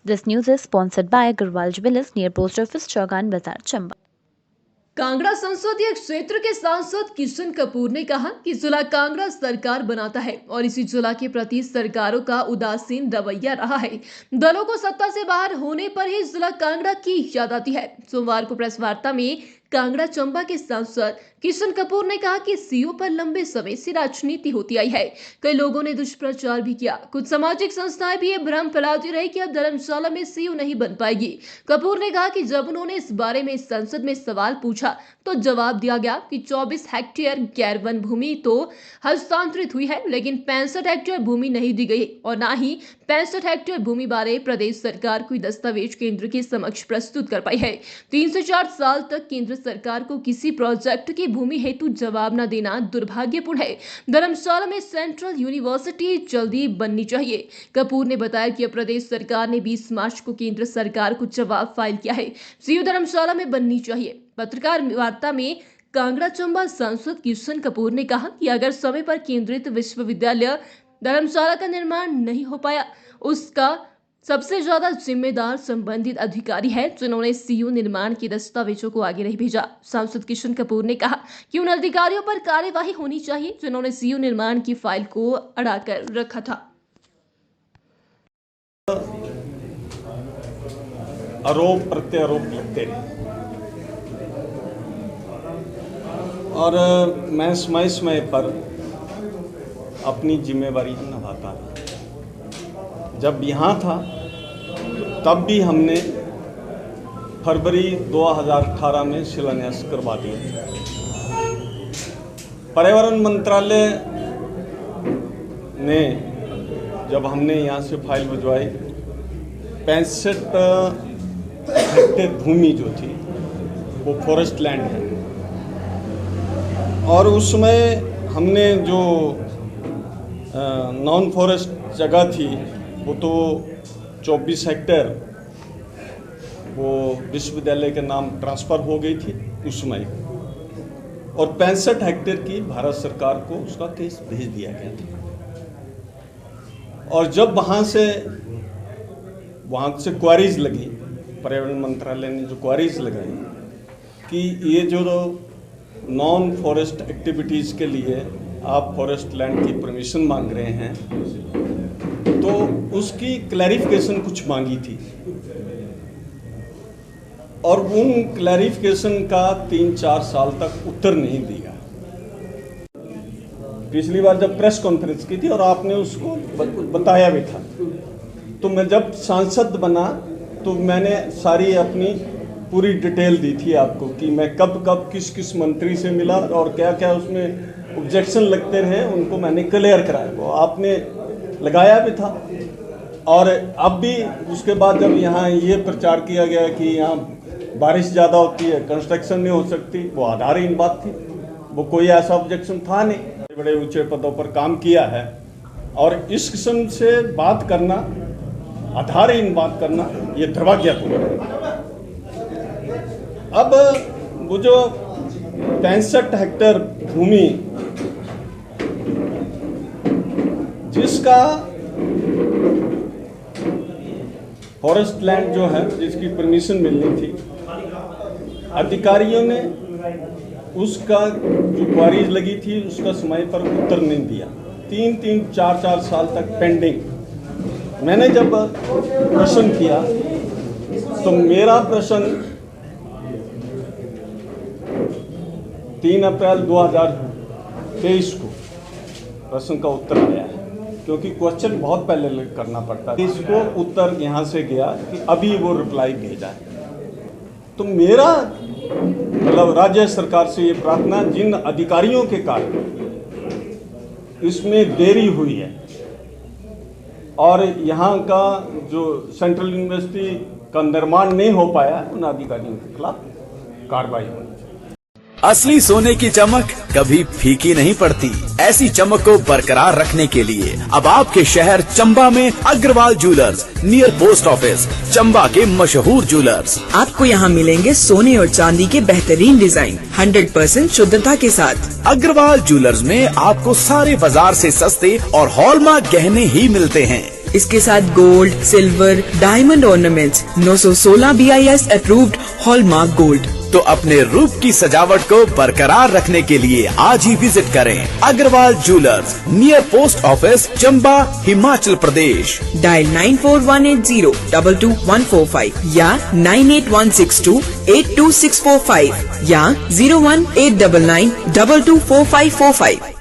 This news is sponsored by Agarwal Jewellers near Post Office, Chaugan Bazaar, Chamba. Kangra संसदीय क्षेत्र के सांसद किशन कपूर ने कहा कि जिला कांगड़ा सरकार बनाता है और इसी जिला के प्रति सरकारों का उदासीन रवैया रहा है। दलों को सत्ता से बाहर होने पर ही जिला कांगड़ा की याद आती है। सोमवार को प्रेस वार्ता में कांगड़ा चंबा के सांसद किशन कपूर ने कहा कि सीओ पर लंबे समय से राजनीति होती आई है। कई लोगों ने दुष्प्रचार भी किया। कुछ सामाजिक संस्थाएं भी ये भ्रम फैलाती रही कि अब धर्मशाला में सीओ नहीं बन पाएगी। कपूर ने कहा कि जब उन्होंने इस बारे में संसद में सवाल पूछा तो जवाब दिया गया कि 24 हेक्टेयर गैर वन भूमि तो हस्तांतरित हुई है, लेकिन 65 हेक्टेयर भूमि नहीं दी गई और न ही 65 हेक्टेयर भूमि बारे प्रदेश सरकार कोई दस्तावेज केंद्र के समक्ष प्रस्तुत कर पाई है। 3 से 4 साल तक केंद्र सरकार को किसी प्रोजेक्ट की भूमि हेतु जवाब न देना दुर्भाग्यपूर्ण है। धर्मशाला में सेंट्रल यूनिवर्सिटी जल्दी बननी चाहिए। कपूर ने बताया कि प्रदेश सरकार ने 20 मार्च को केंद्र सरकार को जवाब फाइल किया है। सीयू धर्मशाला में बननी चाहिए। पत्रकार वार्ता में कांगड़ा चंबा सांसद किशन कपूर ने कहा कि अगर समय पर केंद्रित विश्वविद्यालय धर्मशाला का निर्माण नहीं हो पाया, उसका सबसे ज्यादा जिम्मेदार संबंधित अधिकारी है जिन्होंने सीयू निर्माण के दस्तावेजों को आगे नहीं भेजा। सांसद किशन कपूर ने कहा कि उन अधिकारियों पर कार्यवाही होनी चाहिए जिन्होंने सीयू निर्माण की फाइल को अड़ाकर रखा था। आरोप प्रत्यारोप लगते रहे और मैं समय पर अपनी जिम्मेवारी निभाता रहा। जब यहाँ था तो तब भी हमने फरवरी 2018 में शिलान्यास करवा दिया। पर्यावरण मंत्रालय ने जब हमने यहाँ से फाइल भिजवाई, 65 हेक्टेयर भूमि जो थी वो फॉरेस्ट लैंड है और उसमें हमने जो नॉन फॉरेस्ट जगह थी वो तो 24 हेक्टेयर वो विश्वविद्यालय के नाम ट्रांसफ़र हो गई थी उसमें, और 65 हेक्टेयर की भारत सरकार को उसका केस भेज दिया गया था। और जब वहाँ से क्वारीज लगी, पर्यावरण मंत्रालय ने जो क्वारीज लगाई कि ये जो नॉन फॉरेस्ट एक्टिविटीज़ के लिए आप फॉरेस्ट लैंड की परमिशन मांग रहे हैं, तो उसकी क्लैरिफिकेशन कुछ मांगी थी और उन क्लैरिफिकेशन का 3-4 साल तक उत्तर नहीं दिया। पिछली बार जब प्रेस कॉन्फ्रेंस की थी और आपने उसको बताया भी था, तो मैं जब सांसद बना तो मैंने सारी अपनी पूरी डिटेल दी थी आपको कि मैं कब किस मंत्री से मिला और क्या उसमें ऑब्जेक्शन लगते रहे, उनको मैंने क्लियर कराया। वो आपने लगाया भी था। और अब भी उसके बाद जब यहाँ ये प्रचार किया गया कि यहाँ बारिश ज़्यादा होती है, कंस्ट्रक्शन नहीं हो सकती, वो आधारहीन बात थी। वो कोई ऐसा ऑब्जेक्शन था नहीं। बड़े ऊंचे पदों पर काम किया है और इस किस्म से बात करना, आधारहीन बात करना, ये दुर्भाग्यपूर्ण है। अब वो जो 65 हेक्टेयर भूमि जिसका फॉरेस्ट लैंड जो है, जिसकी परमिशन मिलनी थी, अधिकारियों ने उसका जो क्वारीज लगी थी उसका समय पर उत्तर नहीं दिया। 3-4 साल तक पेंडिंग। मैंने जब प्रश्न किया तो मेरा प्रश्न 3 अप्रैल 2023 को प्रश्न का उत्तर आया है, क्योंकि क्वेश्चन बहुत पहले करना पड़ता है। इसको उत्तर यहाँ से गया कि अभी वो रिप्लाई भेजा है। तो मेरा मतलब राज्य सरकार से ये प्रार्थना, जिन अधिकारियों के कारण इसमें देरी हुई है और यहाँ का जो सेंट्रल यूनिवर्सिटी का निर्माण नहीं हो पाया, उन अधिकारियों के खिलाफ कार्रवाई होनी चाहिए। असली सोने की चमक कभी फीकी नहीं पड़ती। ऐसी चमक को बरकरार रखने के लिए अब आपके शहर चंबा में Agarwal jewellers near post office, Chamba के मशहूर ज्वेलर्स। आपको यहाँ मिलेंगे सोने और चांदी के बेहतरीन डिजाइन 100% शुद्धता के साथ। अग्रवाल ज्वेलर्स में आपको सारे बाजार से सस्ते और हॉलमार्क गहने ही मिलते हैं। इसके साथ gold, silver, diamond ornaments, 916 BIS approved hallmark gold. तो अपने रूप की सजावट को बरकरार रखने के लिए आज ही विजिट करें Agarwal jewellers, near post office, Chamba, Himachal Pradesh. Dial 9418022145 या 98162824645 या 01899224545।